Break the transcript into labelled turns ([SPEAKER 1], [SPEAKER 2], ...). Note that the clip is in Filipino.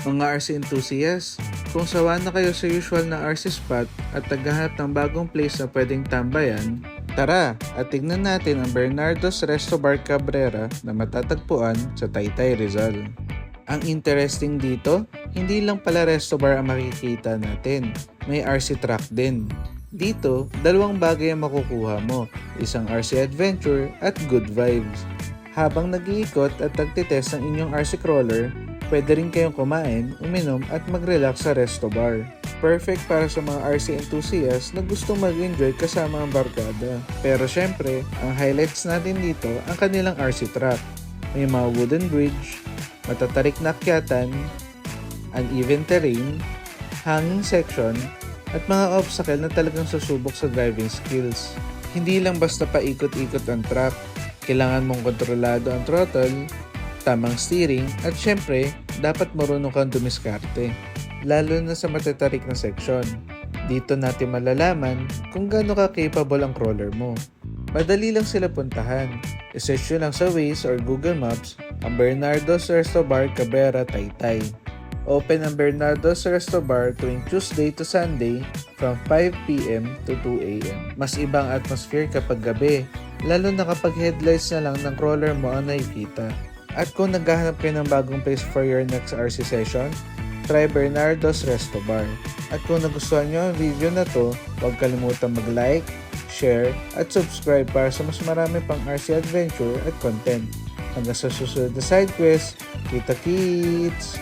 [SPEAKER 1] Mga RC enthusiasts, kung sawa na kayo sa usual na RC spot at naghahanap ng bagong place na pwedeng tambayan, tara at tignan natin ang Bernardo's Resto Bar Cabrera na matatagpuan sa Taytay, Rizal. Ang interesting dito, hindi lang pala resto bar ang makikita natin, may RC track din. Dito, dalawang bagay ang makukuha mo, isang RC adventure at good vibes. Habang nag-iikot at nagtitest ng inyong RC crawler, pwede rin kayong kumain, uminom at mag-relax sa resto bar. Perfect para sa mga RC enthusiasts na gustong mag-enjoy kasama ang barkada. Pero syempre, ang highlights natin dito ang kanilang RC track. May mga wooden bridge, matatarik na akyatan, uneven terrain, hanging section, at mga obstacle na talagang susubok sa driving skills. Hindi lang basta paikot-ikot ang track, kailangan mong kontrolado ang throttle, tamang steering, at syempre, dapat marunong kang dumiskarte, lalo na sa matatarik na section. Dito natin malalaman kung gaano ka capable ang crawler mo. Madali lang sila puntahan. I-search nyo lang sa Waze or Google Maps ang Bernardo's Resto Bar Cabrera, Taytay. Open ang Bernardo's Resto Bar tuwing Tuesday to Sunday from 5 p.m. to 2 a.m. Mas ibang atmosphere kapag gabi, lalo na kapag headlights na lang ng crawler mo ang nakikita. At kung naghahanap kayo ng bagong place for your next RC session, try Bernardo's Resto Bar. At kung nagustuhan nyo ang video na to, huwag kalimutan mag-like, share, at subscribe para sa mas marami pang RC adventure at content. Hanggang sa susunod na side quest, kita kits!